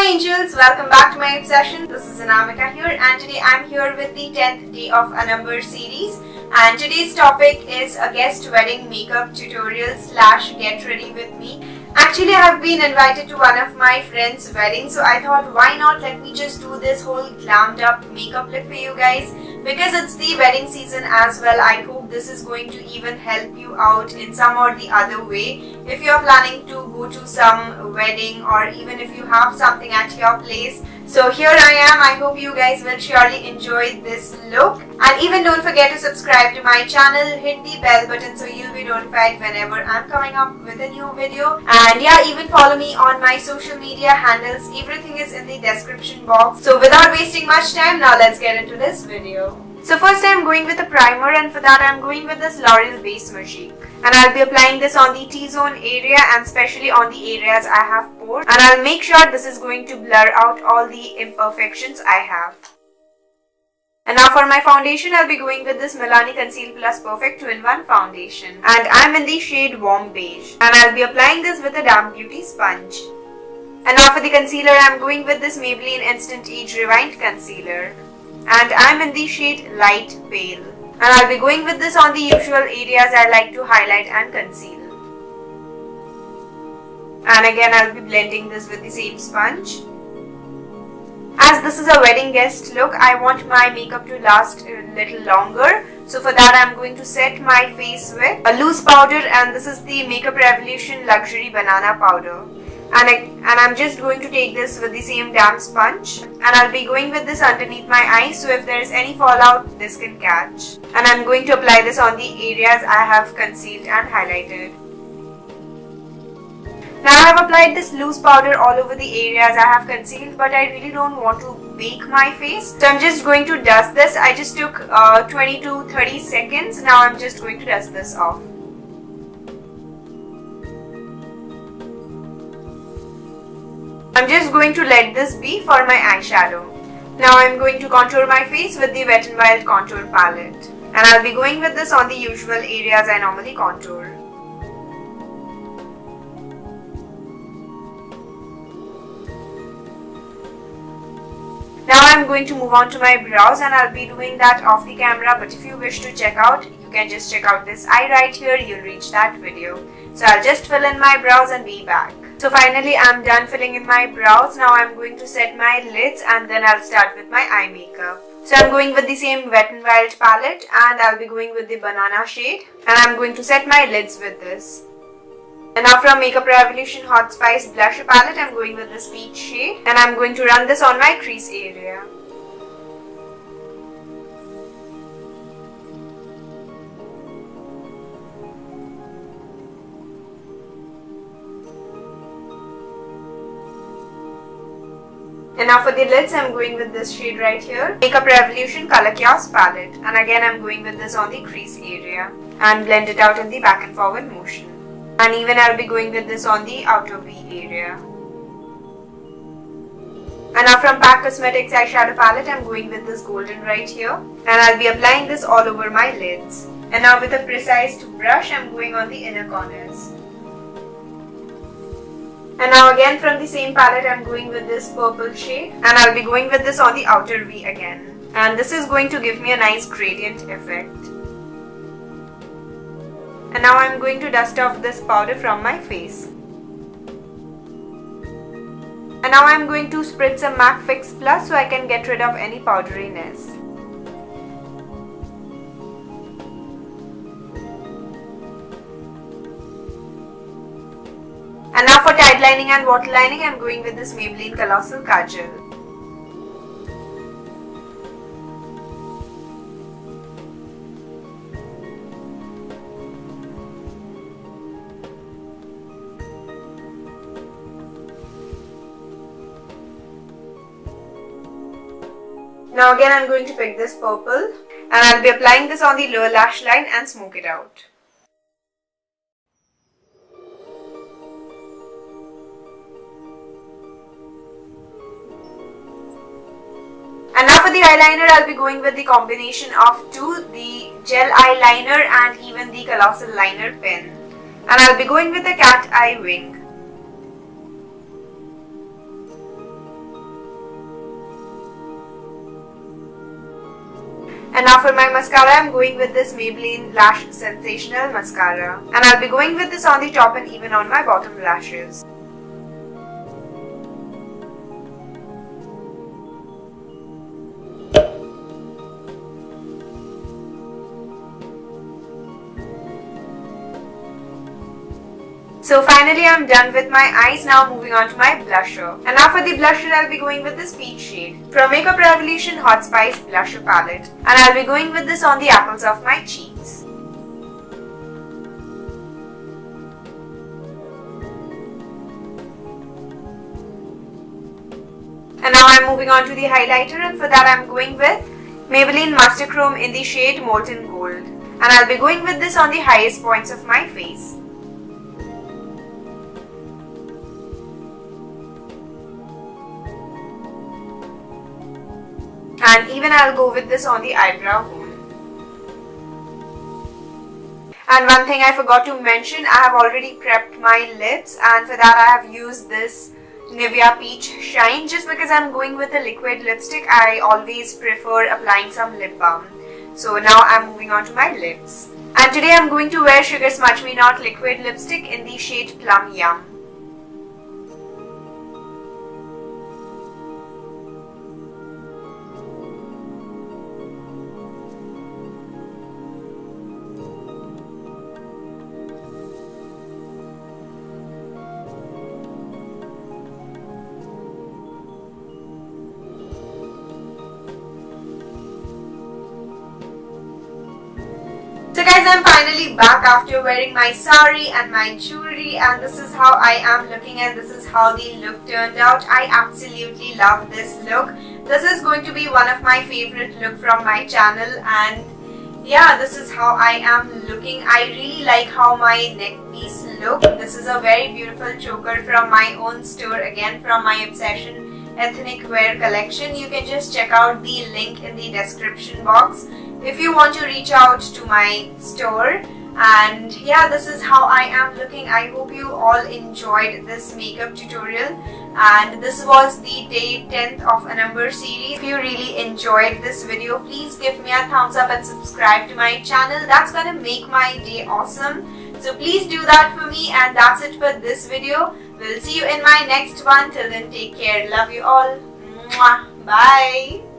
Angels, welcome back to my obsession. This is Anamika here, and today I'm here with the 10th day of ANAMBER series, and today's topic is a guest wedding makeup tutorial / get ready with me. Actually, I have been invited to one of my friend's wedding, so I thought why not let me just do this whole glammed up makeup look for you guys, because it's the wedding season as well. I hope this is going to even help you out in some or the other way if you're planning to go to some wedding, or even if you have something at your place. So here I am. I hope you guys will surely enjoy this look, and even don't forget to subscribe to my channel, hit the bell button so you'll be notified whenever I'm coming up with a new video. And yeah, even follow me on my social media handles. Everything is in the description box. So without wasting much time, now let's get into this video. So first I'm going with a primer, and for that I'm going with this L'Oreal Base Magique. And I'll be applying this on the T-zone area, and especially on the areas I have pored. And I'll make sure this is going to blur out all the imperfections I have. And now for my foundation, I'll be going with this Milani Conceal Plus Perfect 2-in-1 foundation. And I'm in the shade Warm Beige. And I'll be applying this with a damp beauty sponge. And now for the concealer, I'm going with this Maybelline Instant Age Rewind Concealer. And I'm in the shade Light Pale. And I'll be going with this on the usual areas I like to highlight and conceal. And again, I'll be blending this with the same sponge. As this is a wedding guest look, I want my makeup to last a little longer. So for that, I'm going to set my face with a loose powder, and this is the Makeup Revolution Luxury Banana Powder. And I'm just going to take this with the same damp sponge, and I'll be going with this underneath my eyes, so if there is any fallout, this can catch. And I'm going to apply this on the areas I have concealed and highlighted. Now I have applied this loose powder all over the areas I have concealed, but I really don't want to bake my face. So I'm just going to dust this. I just took 20 to 30 seconds. Now I'm just going to dust this off. I'm just going to let this be for my eyeshadow. Now I'm going to contour my face with the Wet n Wild contour palette. And I'll be going with this on the usual areas I normally contour. Now I'm going to move on to my brows, and I'll be doing that off the camera, but if you wish to check out, you can just check out this eye right here, you'll reach that video. So I'll just fill in my brows and be back. So finally I'm done filling in my brows. Now I'm going to set my lids, and then I'll start with my eye makeup. So I'm going with the same Wet n Wild palette, and I'll be going with the banana shade, and I'm going to set my lids with this. And now from Makeup Revolution Hot Spice Blusher palette, I'm going with this peach shade, and I'm going to run this on my crease area. And now for the lids, I'm going with this shade right here, Makeup Revolution Color Chaos palette, and again I'm going with this on the crease area and blend it out in the back and forward motion. And even I'll be going with this on the outer V area. And now from PAC Cosmetics eyeshadow palette, I'm going with this golden right here, and I'll be applying this all over my lids. And now with a precise brush, I'm going on the inner corners. And now again from the same palette, I'm going with this purple shade, and I'll be going with this on the outer V again. And this is going to give me a nice gradient effect. And now I'm going to dust off this powder from my face. And now I'm going to spritz some MAC Fix Plus so I can get rid of any powderiness. And And now for tight lining and waterlining, I'm going with this Maybelline Colossal Kajal. Now again I'm going to pick this purple and I'll be applying this on the lower lash line and smoke it out. And now for the eyeliner, I'll be going with the combination of two, the gel eyeliner and even the Colossal Liner pen. And I'll be going with the cat eye wing. And now for my mascara, I'm going with this Maybelline Lash Sensational Mascara. And I'll be going with this on the top and even on my bottom lashes. So finally I'm done with my eyes. Now moving on to my blusher. And now for the blusher, I'll be going with this peach shade from Makeup Revolution Hot Spice Blusher Palette. And I'll be going with this on the apples of my cheeks. And now I'm moving on to the highlighter, and for that I'm going with Maybelline Master Chrome in the shade Molten Gold. And I'll be going with this on the highest points of my face. And even I'll go with this on the eyebrow hole. And one thing I forgot to mention, I have already prepped my lips, and for that I have used this Nivea Peach Shine. Just because I'm going with a liquid lipstick, I always prefer applying some lip balm. So now I'm moving on to my lips. And today I'm going to wear Sugar Smudge Me Not liquid lipstick in the shade Plum Yum. So guys, I'm finally back after wearing my sari and my jewelry, and this is how I am looking and this is how the look turned out. I absolutely love this look. This is going to be one of my favorite look from my channel, and yeah, this is how I am looking. I really like how my neck piece look. This is a very beautiful choker from my own store, again from my Obsession Ethnic Wear collection. You can just check out the link in the description box if you want to reach out to my store. And yeah, this is how I am looking. I hope you all enjoyed this makeup tutorial, and this was the day 10th of ANAMBER series. If you really enjoyed this video, please give me a thumbs up and subscribe to my channel. That's gonna make my day awesome. So please do that for me, and that's it for this video. We'll see you in my next one. Till then, take care. Love you all. Mwah. Bye.